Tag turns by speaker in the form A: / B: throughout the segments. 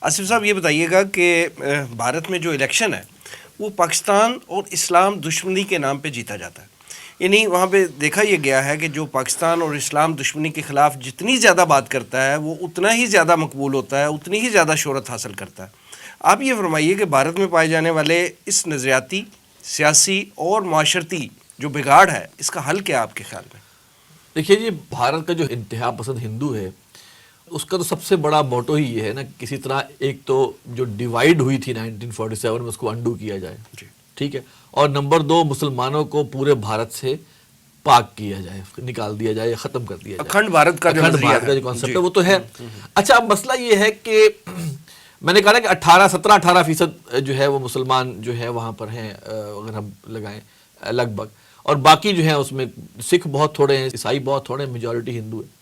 A: آصف صاحب یہ بتائیے گا کہ بھارت میں جو الیکشن ہے وہ پاکستان اور اسلام دشمنی کے نام پہ جیتا جاتا ہے. یعنی وہاں پہ دیکھا یہ گیا ہے کہ جو پاکستان اور اسلام دشمنی کے خلاف جتنی زیادہ بات کرتا ہے وہ اتنا ہی زیادہ مقبول ہوتا ہے, اتنی ہی زیادہ شہرت حاصل کرتا ہے. آپ یہ فرمائیے کہ بھارت میں پائے جانے والے اس نظریاتی, سیاسی اور معاشرتی جو بگاڑ ہے اس کا حل کیا آپ کے خیال میں؟
B: دیکھیے جی, بھارت کا جو انتہا پسند ہندو ہے اس کا تو سب سے بڑا موٹو ہی یہ ہے نا, کسی طرح ایک تو جو ڈیوائیڈ ہوئی تھی 1947 میں اس کو انڈو کیا جائے, ٹھیک ہے, اور نمبر 2 مسلمانوں کو پورے بھارت سے پاک کیا جائے, نکال دیا جائے, ختم کر دیا جائے.
A: اکھنڈ بھارت کا جو
B: کانسیپٹ ہے وہ تو ہے. اچھا, اب مسئلہ یہ ہے کہ میں نے کہا نا کہ 17-18% جو ہے وہ مسلمان جو ہے وہاں پر ہیں, اگر ہم لگائیں لگ بھگ, اور باقی جو ہیں اس میں سکھ بہت تھوڑے ہیں, عیسائی بہت تھوڑے ہیں, میجورٹی ہندو ہے.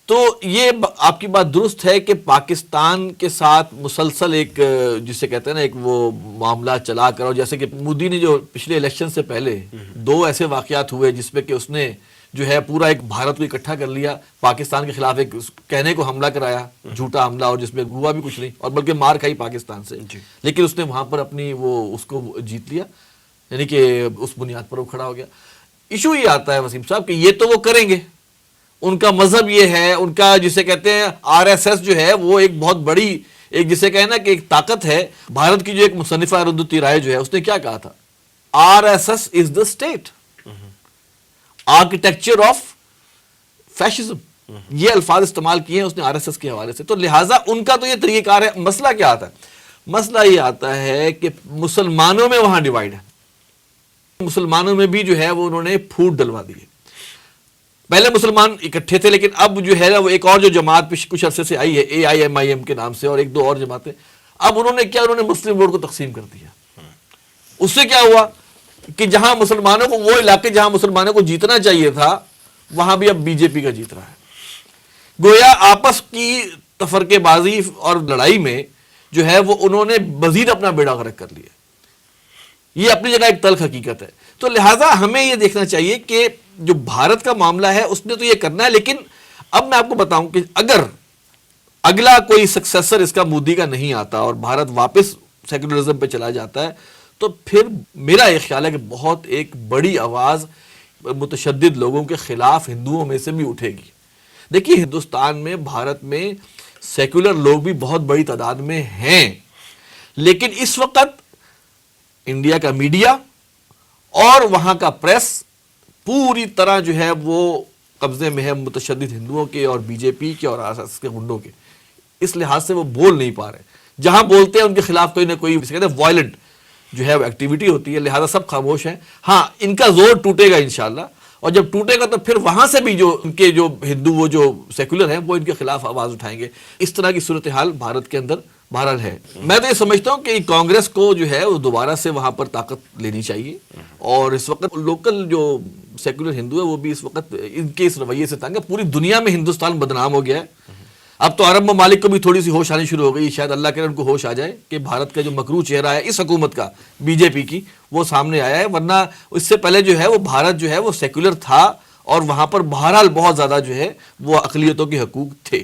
B: تو یہ آپ کی بات درست ہے کہ پاکستان کے ساتھ مسلسل ایک جسے کہتے ہیں نا ایک وہ معاملہ چلا کر, اور جیسے کہ مودی نے جو پچھلے الیکشن سے پہلے 2 ایسے واقعات ہوئے جس میں کہ اس نے جو ہے پورا ایک بھارت کو اکٹھا کر لیا, پاکستان کے خلاف ایک کہنے کو حملہ کرایا, جھوٹا حملہ, اور جس میں ہوا بھی کچھ نہیں, اور بلکہ مار کھائی پاکستان سے, لیکن اس نے وہاں پر اپنی وہ اس کو جیت لیا, یعنی کہ اس بنیاد پر وہ کھڑا ہو گیا. ایشو یہ آتا ہے وسیم صاحب کہ یہ تو وہ کریں گے, ان کا مذہب یہ ہے, ان کا جسے کہتے ہیں RSS جو ہے وہ ایک بہت بڑی ایک جسے کہنا کہ ایک طاقت ہے. بھارت کی جو ایک مصنفہ اروندھتی رائے جو ہے اس نے کیا کہا تھا, RSS is the state, architecture of fascism, یہ الفاظ استعمال کیے ہیں اس نے RSS کے حوالے سے. تو لہٰذا ان کا تو یہ طریقہ کار ہے. مسئلہ کیا آتا ہے, مسئلہ یہ آتا ہے کہ مسلمانوں میں وہاں ڈیوائیڈ ہے, مسلمانوں میں بھی جو ہے وہ انہوں نے پھوٹ ڈلوا دی ہے. پہلے مسلمان اکٹھے تھے, لیکن اب جو ہے وہ ایک اور جو جماعت کچھ عرصے سے آئی ہے AIMIM کے نام سے, اور 1-2 اور جماعتیں, اب انہوں نے کیا, انہوں نے مسلم ووٹ کو تقسیم کر دیا. اس سے کیا ہوا کہ جہاں مسلمانوں کو, وہ علاقے جہاں مسلمانوں کو جیتنا چاہیے تھا وہاں بھی اب BJP کا جیت رہا ہے. گویا آپس کی تفرقے بازی اور لڑائی میں جو ہے وہ انہوں نے مزید اپنا بیڑا غرق کر لیا. یہ اپنی جگہ ایک تلخ حقیقت ہے. تو لہٰذا ہمیں یہ دیکھنا چاہیے کہ جو بھارت کا معاملہ ہے اس نے تو یہ کرنا ہے, لیکن اب میں آپ کو بتاؤں کہ اگر اگلا کوئی سکسیسر اس کا مودی کا نہیں آتا اور بھارت واپس سیکولرزم پہ چلا جاتا ہے, تو پھر میرا یہ خیال ہے کہ بہت ایک بڑی آواز متشدد لوگوں کے خلاف ہندوؤں میں سے بھی اٹھے گی. دیکھیے ہندوستان میں, بھارت میں سیکولر لوگ بھی بہت بڑی تعداد میں ہیں, لیکن اس وقت انڈیا کا میڈیا اور وہاں کا پریس پوری طرح جو ہے وہ قبضے میں ہے متشدد ہندوؤں کے اور BJP کے اور RSS کے گنڈوں کے. اس لحاظ سے وہ بول نہیں پا رہے, جہاں بولتے ہیں ان کے خلاف کوئی نہ کوئی کہتے ہیں وائلنٹ جو ہے وہ ایکٹیویٹی ہوتی ہے, لہذا سب خاموش ہیں. ہاں, ان کا زور ٹوٹے گا انشاءاللہ, اور جب ٹوٹے گا تو پھر وہاں سے بھی جو ان کے جو ہندو وہ جو سیکولر ہیں وہ ان کے خلاف آواز اٹھائیں گے. اس طرح کی صورتحال بھارت کے اندر بہرحال ہے. میں تو یہ سمجھتا ہوں کہ کانگریس کو جو ہے وہ دوبارہ سے وہاں پر طاقت لینی چاہیے, اور اس وقت لوکل جو سیکولر ہندو ہے وہ بھی اس وقت ان کے اس رویے سے تنگ ہے. پوری دنیا میں ہندوستان بدنام ہو گیا ہے. اب تو عرب ممالک کو بھی تھوڑی سی ہوش آنی شروع ہو گئی, شاید اللہ کرے ان کو ہوش آ جائے کہ بھارت کا جو مکروہ چہرہ ہے اس حکومت کا BJP کی وہ سامنے آیا ہے. ورنہ اس سے پہلے جو ہے وہ بھارت جو ہے وہ سیکولر تھا, اور وہاں پر بہرحال بہت زیادہ جو ہے وہ اقلیتوں کے حقوق تھے.